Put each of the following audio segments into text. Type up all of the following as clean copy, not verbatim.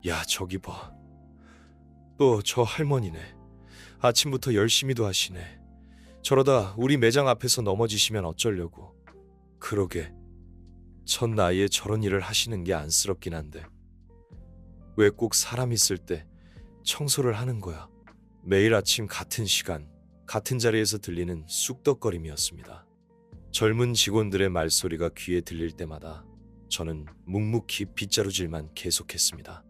야, 저기 봐. 또 저 할머니네. 아침부터 열심히도 하시네. 저러다 우리 매장 앞에서 넘어지시면 어쩌려고. 그러게. 첫 나이에 저런 일을 하시는 게 안쓰럽긴 한데. 왜 꼭 사람 있을 때 청소를 하는 거야? 매일 아침 같은 시간, 같은 자리에서 들리는 쑥덕거림이었습니다. 젊은 직원들의 말소리가 귀에 들릴 때마다 저는 묵묵히 빗자루질만 계속했습니다.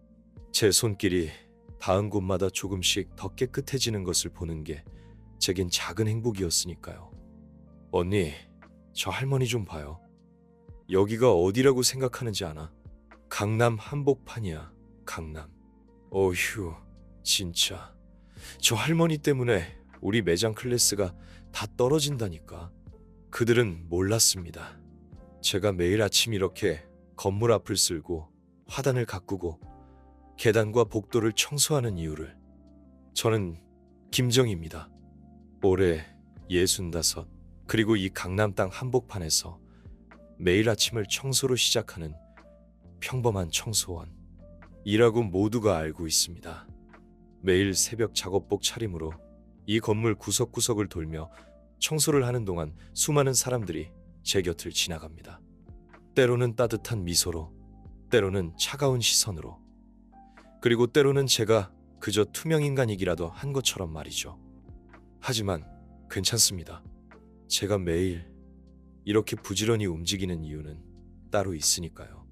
제 손길이 닿은 곳마다 조금씩 더 깨끗해지는 것을 보는 게 제겐 작은 행복이었으니까요. 언니, 저 할머니 좀 봐요. 여기가 어디라고 생각하는지 아나? 강남 한복판이야, 강남. 어휴, 진짜. 저 할머니 때문에 우리 매장 클래스가 다 떨어진다니까. 그들은 몰랐습니다. 제가 매일 아침 이렇게 건물 앞을 쓸고 화단을 가꾸고 계단과 복도를 청소하는 이유를. 저는 김정희입니다. 올해 65, 그리고 이 강남 땅 한복판에서 매일 아침을 청소로 시작하는 평범한 청소원. 이라고 모두가 알고 있습니다. 매일 새벽 작업복 차림으로 이 건물 구석구석을 돌며 청소를 하는 동안 수많은 사람들이 제 곁을 지나갑니다. 때로는 따뜻한 미소로, 때로는 차가운 시선으로, 그리고 때로는 제가 그저 투명인간이기라도 한 것처럼 말이죠. 하지만 괜찮습니다. 제가 매일 이렇게 부지런히 움직이는 이유는 따로 있으니까요.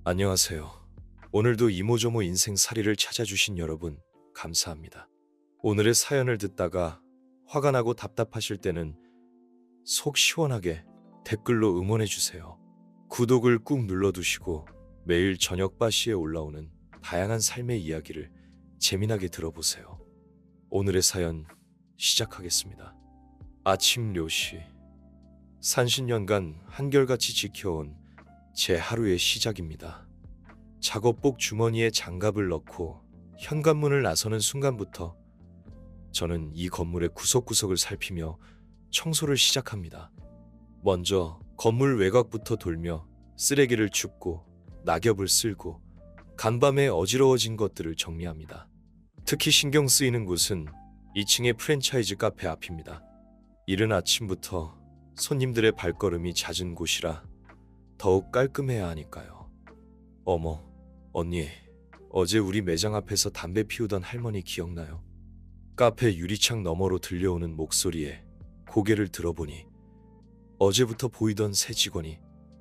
안녕하세요. 오늘도 이모저모 인생살이를 찾아주신 여러분 감사합니다. 오늘의 사연을 듣다가 화가 나고 답답하실 때는 속 시원하게 댓글로 응원해주세요. 구독을 꾹 눌러두시고 매일 저녁 바시에 올라오는 다양한 삶의 이야기를 재미나게 들어보세요. 오늘의 사연 시작하겠습니다. 아침 료시. 산신년간 한결같이 지켜온 제 하루의 시작입니다. 작업복 주머니에 장갑을 넣고 현관문을 나서는 순간부터 저는 이 건물의 구석구석을 살피며 청소를 시작합니다. 먼저 건물 외곽부터 돌며 쓰레기를 줍고 낙엽을 쓸고 간밤에 어지러워진 것들을 정리합니다. 특히 신경 쓰이는 곳은 2층의 프랜차이즈 카페 앞입니다. 이른 아침부터 손님들의 발걸음이 잦은 곳이라 더욱 깔끔해야 하니까요. 어머, 언니, 어제 우리 매장 앞에서 담배 피우던 할머니 기억나요? 카페 유리창 너머로 들려오는 목소리에 고개를 들어보니 어제부터 보이던 새 직원이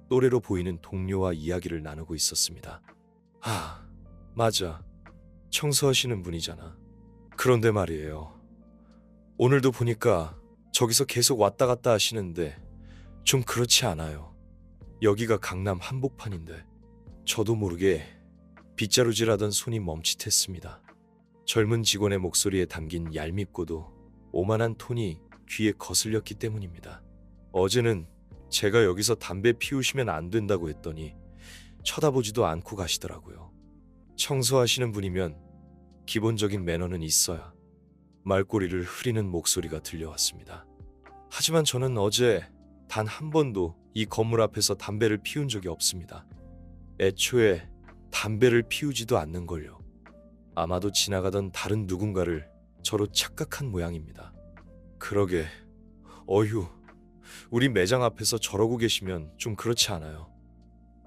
또래로 보이는 동료와 이야기를 나누고 있었습니다. 아, 맞아. 청소하시는 분이잖아. 그런데 말이에요. 오늘도 보니까 저기서 계속 왔다 갔다 하시는데 좀 그렇지 않아요. 여기가 강남 한복판인데. 저도 모르게 빗자루질하던 손이 멈칫했습니다. 젊은 직원의 목소리에 담긴 얄밉고도 오만한 톤이 귀에 거슬렸기 때문입니다. 어제는 제가 여기서 담배 피우시면 안 된다고 했더니 쳐다보지도 않고 가시더라고요. 청소하시는 분이면 기본적인 매너는 있어야. 말꼬리를 흐리는 목소리가 들려왔습니다. 하지만 저는 어제 단 한 번도 이 건물 앞에서 담배를 피운 적이 없습니다. 애초에 담배를 피우지도 않는걸요. 아마도 지나가던 다른 누군가를 저로 착각한 모양입니다. 그러게, 어휴, 우리 매장 앞에서 저러고 계시면 좀 그렇지 않아요?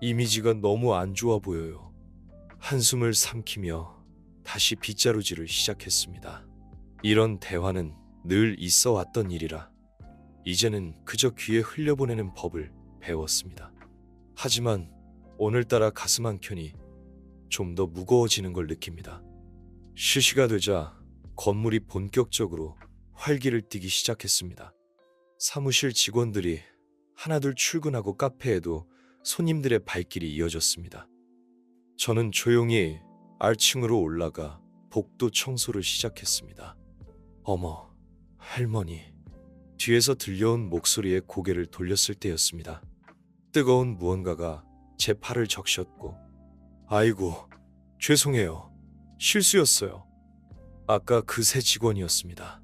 이미지가 너무 안 좋아 보여요. 한숨을 삼키며 다시 빗자루질을 시작했습니다. 이런 대화는 늘 있어 왔던 일이라 이제는 그저 귀에 흘려보내는 법을 배웠습니다. 하지만 오늘따라 가슴 한켠이 좀 더 무거워지는 걸 느낍니다. 시시가 되자 건물이 본격적으로 활기를 띠기 시작했습니다. 사무실 직원들이 하나둘 출근하고 카페에도 손님들의 발길이 이어졌습니다. 저는 조용히 R층으로 올라가 복도 청소를 시작했습니다. 어머, 할머니. 뒤에서 들려온 목소리에 고개를 돌렸을 때였습니다. 뜨거운 무언가가 제 팔을 적셨고, 아이고, 죄송해요. 실수였어요. 아까 그 새 직원이었습니다.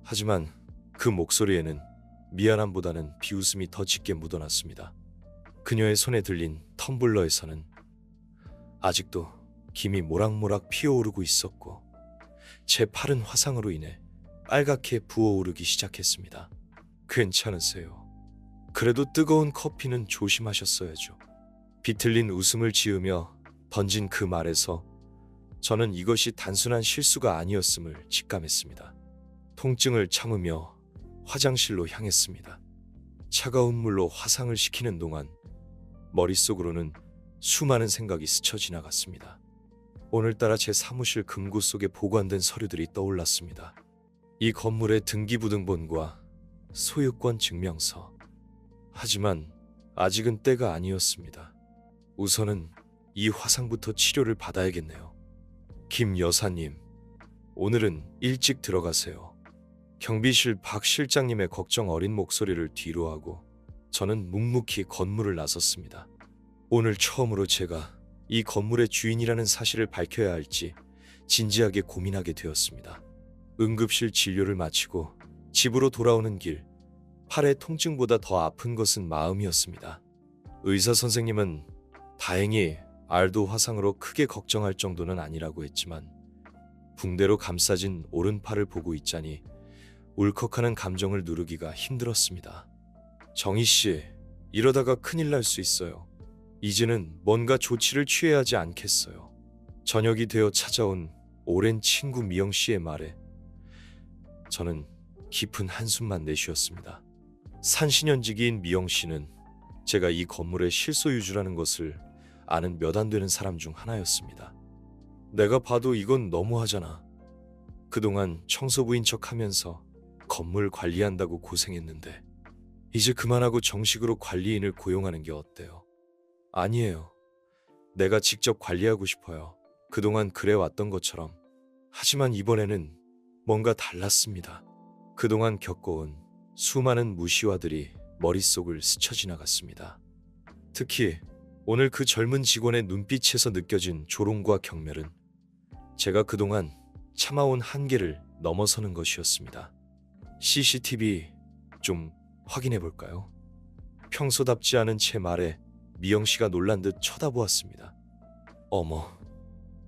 하지만 그 목소리에는 미안함보다는 비웃음이 더 짙게 묻어났습니다. 그녀의 손에 들린 텀블러에서는 아직도 김이 모락모락 피어오르고 있었고 제 팔은 화상으로 인해 빨갛게 부어오르기 시작했습니다. 괜찮으세요? 그래도 뜨거운 커피는 조심하셨어야죠. 비틀린 웃음을 지으며 던진 그 말에서 저는 이것이 단순한 실수가 아니었음을 직감했습니다. 통증을 참으며 화장실로 향했습니다. 차가운 물로 화상을 식히는 동안 머릿속으로는 수많은 생각이 스쳐 지나갔습니다. 오늘따라 제 사무실 금고 속에 보관된 서류들이 떠올랐습니다. 이 건물의 등기부등본과 소유권 증명서. 하지만 아직은 때가 아니었습니다. 우선은 이 화상부터 치료를 받아야겠네요. 김 여사님, 오늘은 일찍 들어가세요. 경비실 박 실장님의 걱정 어린 목소리를 뒤로하고 저는 묵묵히 건물을 나섰습니다. 오늘 처음으로 제가 이 건물의 주인이라는 사실을 밝혀야 할지 진지하게 고민하게 되었습니다. 응급실 진료를 마치고 집으로 돌아오는 길, 팔의 통증보다 더 아픈 것은 마음이었습니다. 의사 선생님은 다행히 알도 화상으로 크게 걱정할 정도는 아니라고 했지만 붕대로 감싸진 오른팔을 보고 있자니 울컥하는 감정을 누르기가 힘들었습니다. 정희 씨, 이러다가 큰일 날 수 있어요. 이제는 뭔가 조치를 취해야 하지 않겠어요. 저녁이 되어 찾아온 오랜 친구 미영 씨의 말에 저는 깊은 한숨만 내쉬었습니다. 산신연지기인 미영 씨는 제가 이 건물의 실소유주라는 것을 아는 몇 안 되는 사람 중 하나였습니다. 내가 봐도 이건 너무하잖아. 그동안 청소부인 척하면서 건물 관리한다고 고생했는데 이제 그만하고 정식으로 관리인을 고용하는 게 어때요? 아니에요. 내가 직접 관리하고 싶어요. 그동안 그래왔던 것처럼. 하지만 이번에는 뭔가 달랐습니다. 그동안 겪어온 수많은 무시와들이 머릿속을 스쳐 지나갔습니다. 특히 오늘 그 젊은 직원의 눈빛에서 느껴진 조롱과 경멸은 제가 그동안 참아온 한계를 넘어서는 것이었습니다. CCTV 좀 확인해 볼까요? 평소답지 않은 제 말에 미영 씨가 놀란 듯 쳐다보았습니다. 어머,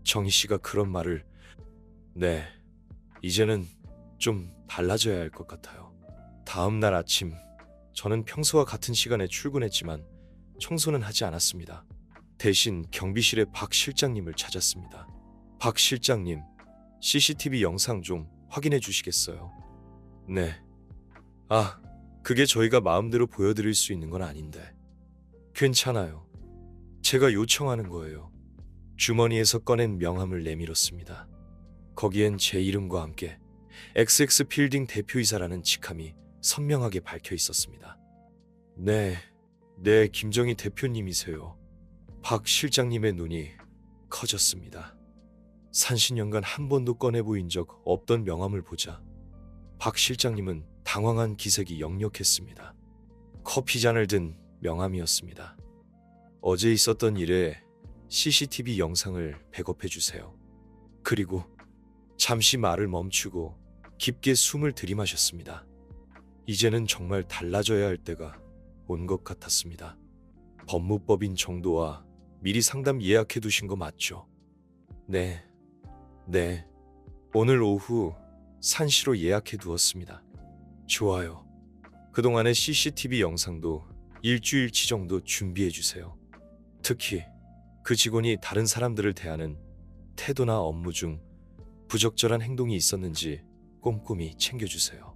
정희 씨가 그런 말을... 네, 이제는 좀 달라져야 할 것 같아요. 다음 날 아침, 저는 평소와 같은 시간에 출근했지만 청소는 하지 않았습니다. 대신 경비실의 박 실장님을 찾았습니다. 박 실장님, CCTV 영상 좀 확인해 주시겠어요? 네. 그게 저희가 마음대로 보여드릴 수 있는 건 아닌데. 괜찮아요. 제가 요청하는 거예요. 주머니에서 꺼낸 명함을 내밀었습니다. 거기엔 제 이름과 함께 XX 빌딩 대표이사라는 직함이 선명하게 박혀 있었습니다. 네, 김정희 대표님이세요. 박 실장님의 눈이 커졌습니다. 산신연간 한 번도 꺼내 보인 적 없던 명함을 보자 박 실장님은 당황한 기색이 역력했습니다. 커피잔을 든 명함이었습니다. 어제 있었던 일에 CCTV 영상을 백업해 주세요. 그리고 잠시 말을 멈추고 깊게 숨을 들이마셨습니다. 이제는 정말 달라져야 할 때가 온 것 같았습니다. 법무법인 정도와 미리 상담 예약해 두신 거 맞죠? 네. 오늘 오후 산시로 예약해 두었습니다. 좋아요. 그동안의 CCTV 영상도 일주일치 정도 준비해 주세요. 특히 그 직원이 다른 사람들을 대하는 태도나 업무 중 부적절한 행동이 있었는지 꼼꼼히 챙겨주세요.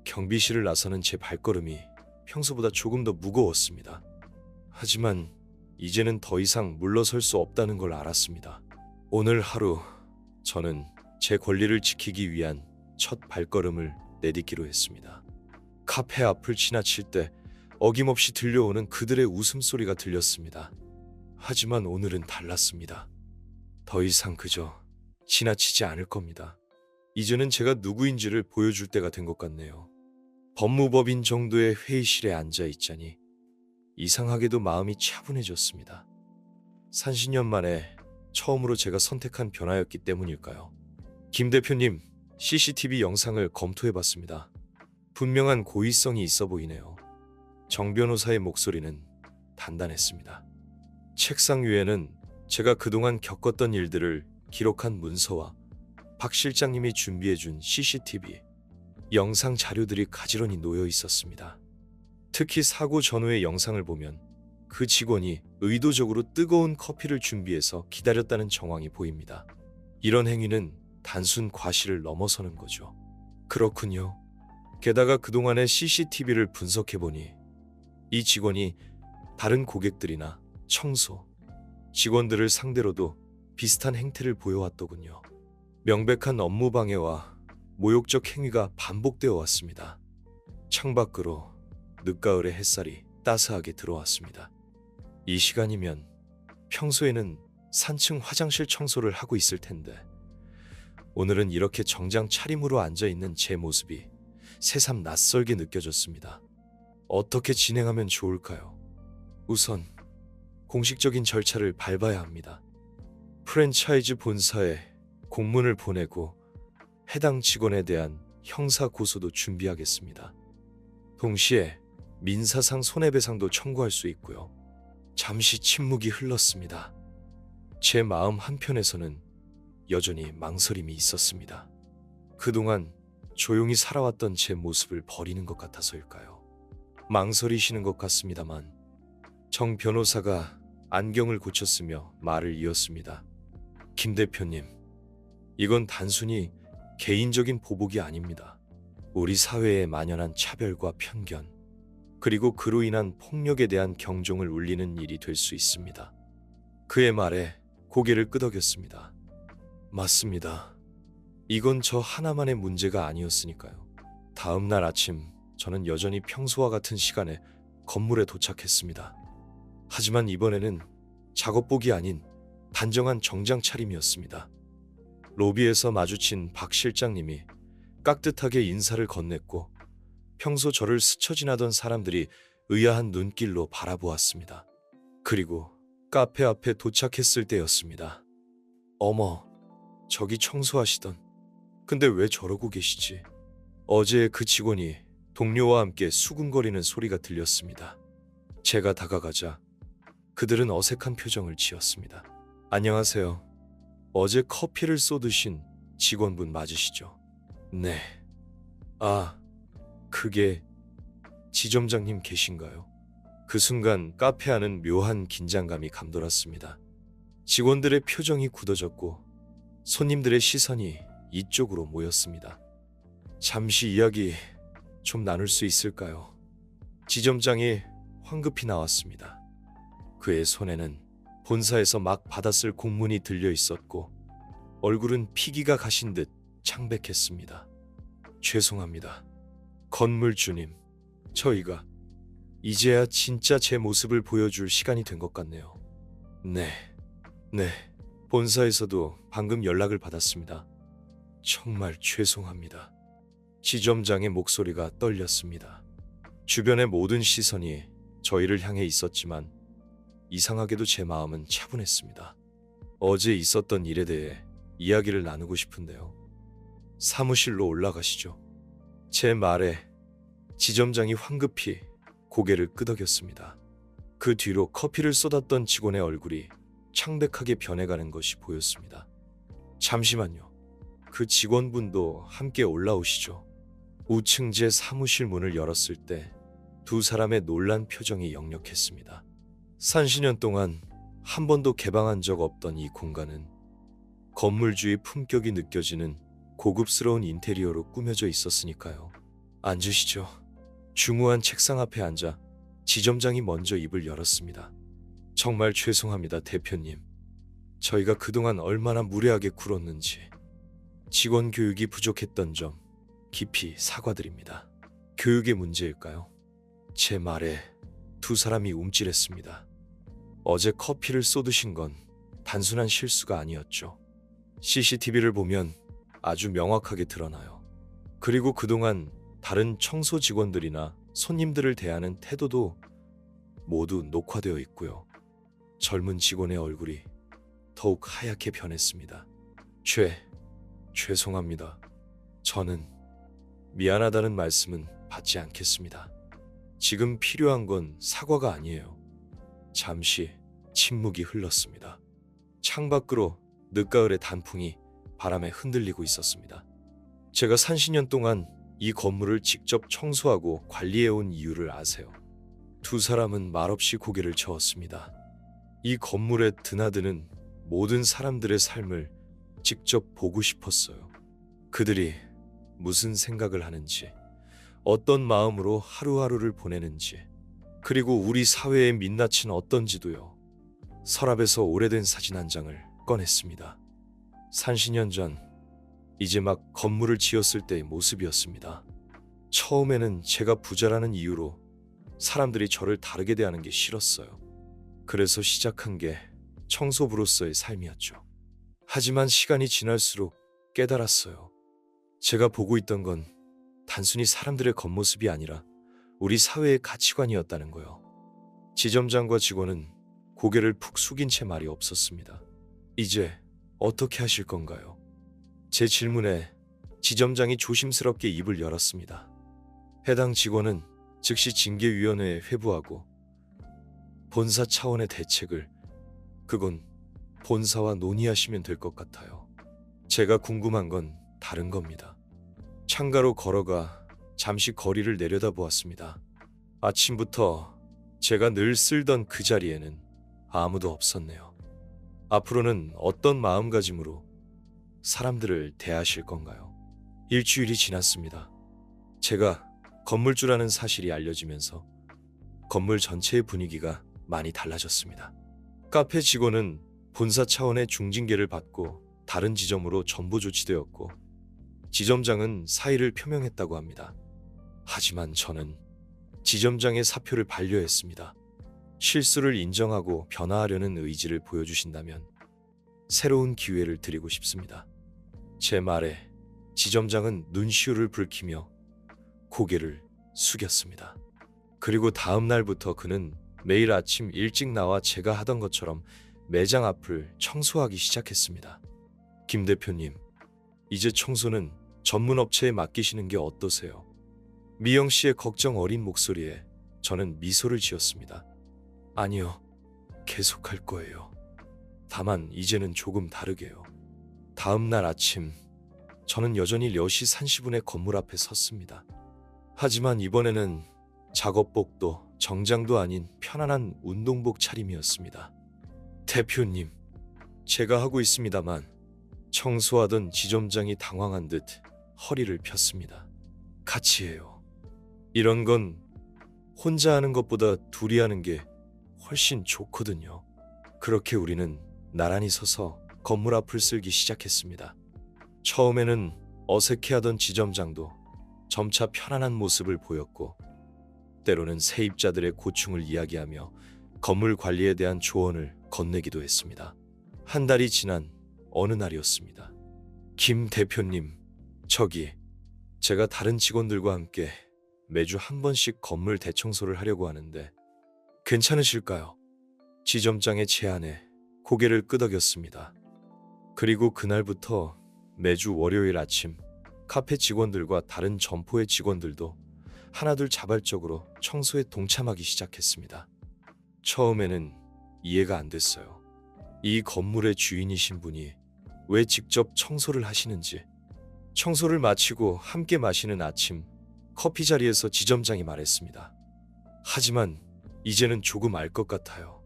경비실을 나서는 제 발걸음이 평소보다 조금 더 무거웠습니다. 하지만 이제는 더 이상 물러설 수 없다는 걸 알았습니다. 오늘 하루 저는 제 권리를 지키기 위한 첫 발걸음을 내딛기로 했습니다. 카페 앞을 지나칠 때 어김없이 들려오는 그들의 웃음소리가 들렸습니다. 하지만 오늘은 달랐습니다. 더 이상 그저 지나치지 않을 겁니다. 이제는 제가 누구인지를 보여줄 때가 된 것 같네요. 법무법인 정도의 회의실에 앉아 있자니 이상하게도 마음이 차분해졌습니다. 산신년 만에 처음으로 제가 선택한 변화였기 때문일까요? 김 대표님, CCTV 영상을 검토해봤습니다. 분명한 고의성이 있어 보이네요. 정 변호사의 목소리는 단단했습니다. 책상 위에는 제가 그동안 겪었던 일들을 기록한 문서와 박 실장님이 준비해준 CCTV, 영상 자료들이 가지런히 놓여 있었습니다. 특히 사고 전후의 영상을 보면 그 직원이 의도적으로 뜨거운 커피를 준비해서 기다렸다는 정황이 보입니다. 이런 행위는 단순 과실을 넘어서는 거죠. 그렇군요. 게다가 그동안의 CCTV를 분석해보니 이 직원이 다른 고객들이나 청소, 직원들을 상대로도 비슷한 행태를 보여왔더군요. 명백한 업무 방해와 모욕적 행위가 반복되어 왔습니다. 창밖으로 늦가을의 햇살이 따스하게 들어왔습니다. 이 시간이면 평소에는 산층 화장실 청소를 하고 있을 텐데 오늘은 이렇게 정장 차림으로 앉아있는 제 모습이 새삼 낯설게 느껴졌습니다. 어떻게 진행하면 좋을까요? 우선 공식적인 절차를 밟아야 합니다. 프랜차이즈 본사에 공문을 보내고 해당 직원에 대한 형사 고소도 준비하겠습니다. 동시에 민사상 손해배상도 청구할 수 있고요. 잠시 침묵이 흘렀습니다. 제 마음 한편에서는 여전히 망설임이 있었습니다. 그동안 조용히 살아왔던 제 모습을 버리는 것 같아서일까요? 망설이시는 것 같습니다만 정 변호사가 안경을 고쳤으며 말을 이었습니다. 김 대표님, 이건 단순히 개인적인 보복이 아닙니다. 우리 사회에 만연한 차별과 편견, 그리고 그로 인한 폭력에 대한 경종을 울리는 일이 될 수 있습니다. 그의 말에 고개를 끄덕였습니다. 맞습니다. 이건 저 하나만의 문제가 아니었으니까요. 다음 날 아침 저는 여전히 평소와 같은 시간에 건물에 도착했습니다. 하지만 이번에는 작업복이 아닌 단정한 정장 차림이었습니다. 로비에서 마주친 박 실장님이 깍듯하게 인사를 건넸고 평소 저를 스쳐 지나던 사람들이 의아한 눈길로 바라보았습니다. 그리고 카페 앞에 도착했을 때였습니다. 어머, 저기 청소하시던. 근데 왜 저러고 계시지? 어제 그 직원이 동료와 함께 수군거리는 소리가 들렸습니다. 제가 다가가자 그들은 어색한 표정을 지었습니다. 안녕하세요. 어제 커피를 쏟으신 직원분 맞으시죠? 네. 아, 그게 지점장님 계신가요? 그 순간 카페 안은 묘한 긴장감이 감돌았습니다. 직원들의 표정이 굳어졌고 손님들의 시선이 이쪽으로 모였습니다. 잠시 이야기 좀 나눌 수 있을까요? 지점장이 황급히 나왔습니다. 그의 손에는 본사에서 막 받았을 공문이 들려 있었고 얼굴은 피기가 가신 듯 창백했습니다. 죄송합니다. 건물주님, 저희가 이제야 진짜 제 모습을 보여줄 시간이 된 것 같네요. 네. 본사에서도 방금 연락을 받았습니다. 정말 죄송합니다. 지점장의 목소리가 떨렸습니다. 주변의 모든 시선이 저희를 향해 있었지만 이상하게도 제 마음은 차분했습니다. 어제 있었던 일에 대해 이야기를 나누고 싶은데요. 사무실로 올라가시죠. 제 말에 지점장이 황급히 고개를 끄덕였습니다. 그 뒤로 커피를 쏟았던 직원의 얼굴이 창백하게 변해가는 것이 보였습니다. 잠시만요. 그 직원분도 함께 올라오시죠. 우층 제 사무실 문을 열었을 때 두 사람의 놀란 표정이 역력했습니다. 30년 동안 한 번도 개방한 적 없던 이 공간은 건물주의 품격이 느껴지는 고급스러운 인테리어로 꾸며져 있었으니까요. 앉으시죠. 중후한 책상 앞에 앉아 지점장이 먼저 입을 열었습니다. 정말 죄송합니다, 대표님. 저희가 그동안 얼마나 무례하게 굴었는지, 직원 교육이 부족했던 점 깊이 사과드립니다. 교육의 문제일까요? 제 말에 두 사람이 움찔했습니다. 어제 커피를 쏟으신 건 단순한 실수가 아니었죠. CCTV를 보면 아주 명확하게 드러나요. 그리고 그동안 다른 청소 직원들이나 손님들을 대하는 태도도 모두 녹화되어 있고요. 젊은 직원의 얼굴이 더욱 하얗게 변했습니다. 죄송합니다. 저는 미안하다는 말씀은 받지 않겠습니다. 지금 필요한 건 사과가 아니에요. 잠시 침묵이 흘렀습니다. 창밖으로 늦가을의 단풍이 바람에 흔들리고 있었습니다. 제가 30년 동안 이 건물을 직접 청소하고 관리해온 이유를 아세요? 두 사람은 말없이 고개를 저었습니다. 이 건물에 드나드는 모든 사람들의 삶을 직접 보고 싶었어요. 그들이 무슨 생각을 하는지, 어떤 마음으로 하루하루를 보내는지, 그리고 우리 사회의 민낯은 어떤지도요. 서랍에서 오래된 사진 한 장을 꺼냈습니다. 30년 전, 이제 막 건물을 지었을 때의 모습이었습니다. 처음에는 제가 부자라는 이유로 사람들이 저를 다르게 대하는 게 싫었어요. 그래서 시작한 게 청소부로서의 삶이었죠. 하지만 시간이 지날수록 깨달았어요. 제가 보고 있던 건 단순히 사람들의 겉모습이 아니라 우리 사회의 가치관이었다는 거요. 지점장과 직원은 고개를 푹 숙인 채 말이 없었습니다. 이제 어떻게 하실 건가요? 제 질문에 지점장이 조심스럽게 입을 열었습니다. 해당 직원은 즉시 징계위원회에 회부하고 본사 차원의 대책을, 그건 본사와 논의하시면 될 것 같아요. 제가 궁금한 건 다른 겁니다. 창가로 걸어가 잠시 거리를 내려다보았습니다. 아침부터 제가 늘 쓸던 그 자리에는 아무도 없었네요. 앞으로는 어떤 마음가짐으로 사람들을 대하실 건가요? 일주일이 지났습니다. 제가 건물주라는 사실이 알려지면서 건물 전체의 분위기가 많이 달라졌습니다. 카페 직원은 본사 차원의 중징계를 받고 다른 지점으로 전보 조치되었고, 지점장은 사의를 표명했다고 합니다. 하지만 저는 지점장의 사표를 반려했습니다. 실수를 인정하고 변화하려는 의지를 보여주신다면 새로운 기회를 드리고 싶습니다. 제 말에 지점장은 눈시울을 붉히며 고개를 숙였습니다. 그리고 다음 날부터 그는 매일 아침 일찍 나와 제가 하던 것처럼 매장 앞을 청소하기 시작했습니다. 김 대표님, 이제 청소는 전문 업체에 맡기시는 게 어떠세요? 미영 씨의 걱정 어린 목소리에 저는 미소를 지었습니다. 아니요, 계속할 거예요. 다만 이제는 조금 다르게요. 다음 날 아침, 저는 여전히 10시 30분에 건물 앞에 섰습니다. 하지만 이번에는 작업복도 정장도 아닌 편안한 운동복 차림이었습니다. 대표님, 제가 하고 있습니다만, 청소하던 지점장이 당황한 듯 허리를 폈습니다. 같이 해요. 이런 건 혼자 하는 것보다 둘이 하는 게 훨씬 좋거든요. 그렇게 우리는 나란히 서서 건물 앞을 쓸기 시작했습니다. 처음에는 어색해하던 지점장도 점차 편안한 모습을 보였고, 때로는 세입자들의 고충을 이야기하며 건물 관리에 대한 조언을 건네기도 했습니다. 한 달이 지난 어느 날이었습니다. 김 대표님, 제가 다른 직원들과 함께 매주 한 번씩 건물 대청소를 하려고 하는데 괜찮으실까요? 지점장의 제안에 고개를 끄덕였습니다. 그리고 그날부터 매주 월요일 아침 카페 직원들과 다른 점포의 직원들도 하나둘 자발적으로 청소에 동참하기 시작했습니다. 처음에는 이해가 안 됐어요. 이 건물의 주인이신 분이 왜 직접 청소를 하시는지. 청소를 마치고 함께 마시는 아침 커피 자리에서 지점장이 말했습니다. 하지만 이제는 조금 알 것 같아요.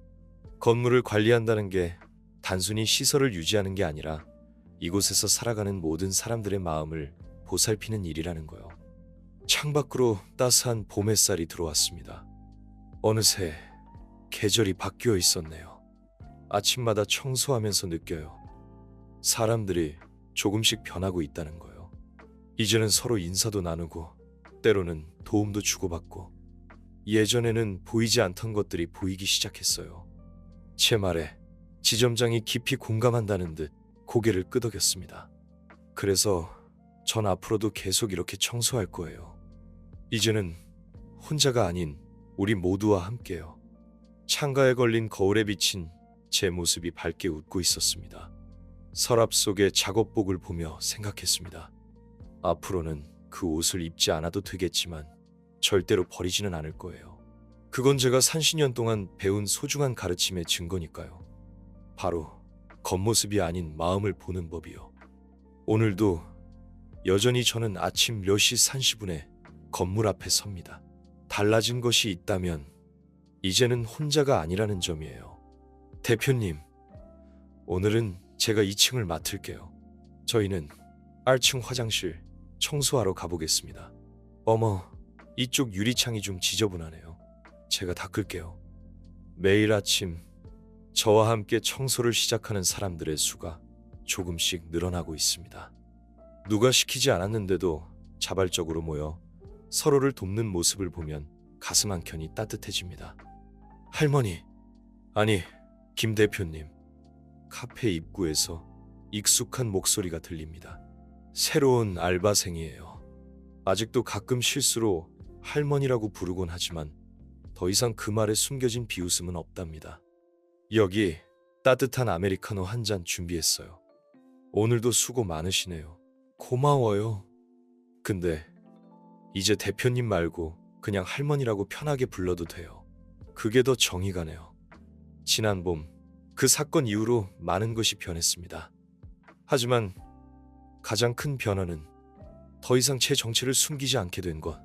건물을 관리한다는 게 단순히 시설을 유지하는 게 아니라 이곳에서 살아가는 모든 사람들의 마음을 보살피는 일이라는 거요. 창밖으로 따스한 봄 햇살이 들어왔습니다. 어느새 계절이 바뀌어 있었네요. 아침마다 청소하면서 느껴요. 사람들이 조금씩 변하고 있다는 거요. 이제는 서로 인사도 나누고 때로는 도움도 주고받고, 예전에는 보이지 않던 것들이 보이기 시작했어요. 제 말에 지점장이 깊이 공감한다는 듯 고개를 끄덕였습니다. 그래서 전 앞으로도 계속 이렇게 청소할 거예요. 이제는 혼자가 아닌 우리 모두와 함께요. 창가에 걸린 거울에 비친 제 모습이 밝게 웃고 있었습니다. 서랍 속의 작업복을 보며 생각했습니다. 앞으로는 그 옷을 입지 않아도 되겠지만 절대로 버리지는 않을 거예요. 그건 제가 30년 동안 배운 소중한 가르침의 증거니까요. 바로 겉모습이 아닌 마음을 보는 법이요. 오늘도 여전히 저는 아침 10시 30분에 건물 앞에 섭니다. 달라진 것이 있다면 이제는 혼자가 아니라는 점이에요. 대표님, 오늘은 제가 2층을 맡을게요. 저희는 R층 화장실 청소하러 가보겠습니다. 어머, 이쪽 유리창이 좀 지저분하네요. 제가 닦을게요. 매일 아침 저와 함께 청소를 시작하는 사람들의 수가 조금씩 늘어나고 있습니다. 누가 시키지 않았는데도 자발적으로 모여 서로를 돕는 모습을 보면 가슴 한켠이 따뜻해집니다. 할머니, 아니, 김 대표님. 카페 입구에서 익숙한 목소리가 들립니다. 새로운 알바생이에요. 아직도 가끔 실수로 할머니라고 부르곤 하지만 더 이상 그 말에 숨겨진 비웃음은 없답니다. 여기 따뜻한 아메리카노 한 잔 준비했어요. 오늘도 수고 많으시네요. 고마워요. 근데 이제 대표님 말고 그냥 할머니라고 편하게 불러도 돼요. 그게 더 정이 가네요. 지난 봄 그 사건 이후로 많은 것이 변했습니다. 하지만 가장 큰 변화는 더 이상 제 정체를 숨기지 않게 된 것,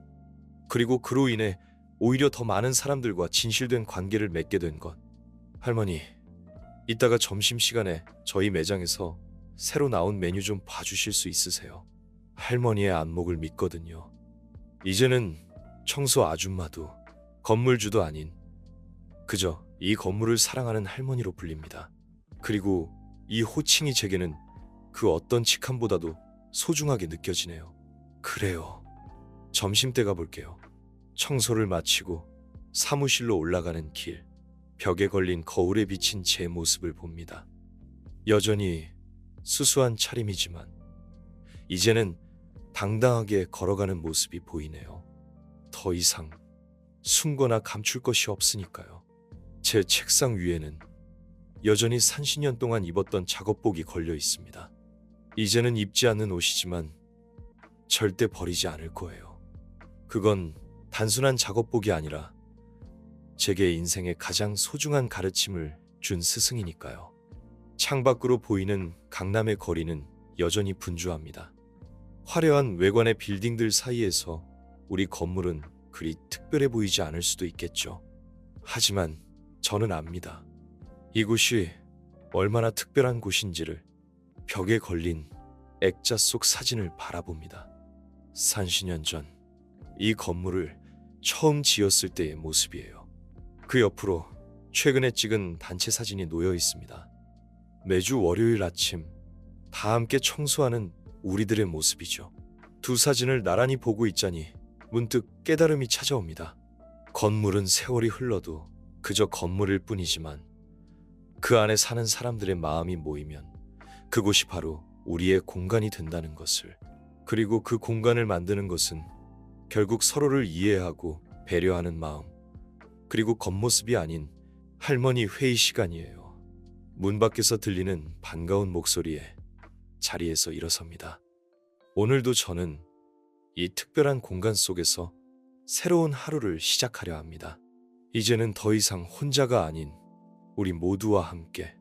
그리고 그로 인해 오히려 더 많은 사람들과 진실된 관계를 맺게 된 것. 할머니, 이따가 점심시간에 저희 매장에서 새로 나온 메뉴 좀 봐주실 수 있으세요? 할머니의 안목을 믿거든요. 이제는 청소 아줌마도 건물주도 아닌 그저 이 건물을 사랑하는 할머니로 불립니다. 그리고 이 호칭이 제게는 그 어떤 직함보다도 소중하게 느껴지네요. 그래요. 점심때 가볼게요. 청소를 마치고 사무실로 올라가는 길, 벽에 걸린 거울에 비친 제 모습을 봅니다. 여전히 수수한 차림이지만 이제는 당당하게 걸어가는 모습이 보이네요. 더 이상 숨거나 감출 것이 없으니까요. 제 책상 위에는 여전히 30년 동안 입었던 작업복이 걸려 있습니다. 이제는 입지 않는 옷이지만 절대 버리지 않을 거예요. 그건 단순한 작업복이 아니라 제게 인생의 가장 소중한 가르침을 준 스승이니까요. 창밖으로 보이는 강남의 거리는 여전히 분주합니다. 화려한 외관의 빌딩들 사이에서 우리 건물은 그리 특별해 보이지 않을 수도 있겠죠. 하지만 저는 압니다. 이곳이 얼마나 특별한 곳인지를 벽에 걸린 액자 속 사진을 바라봅니다. 30년 전 이 건물을 처음 지었을 때의 모습이에요. 그 옆으로 최근에 찍은 단체 사진이 놓여 있습니다. 매주 월요일 아침 다 함께 청소하는 우리들의 모습이죠. 두 사진을 나란히 보고 있자니 문득 깨달음이 찾아옵니다. 건물은 세월이 흘러도 그저 건물일 뿐이지만 그 안에 사는 사람들의 마음이 모이면 그곳이 바로 우리의 공간이 된다는 것을, 그리고 그 공간을 만드는 것은 결국 서로를 이해하고 배려하는 마음, 그리고 겉모습이 아닌 할머니 회의 시간이에요. 문 밖에서 들리는 반가운 목소리에 자리에서 일어섭니다. 오늘도 저는 이 특별한 공간 속에서 새로운 하루를 시작하려 합니다. 이제는 더 이상 혼자가 아닌 우리 모두와 함께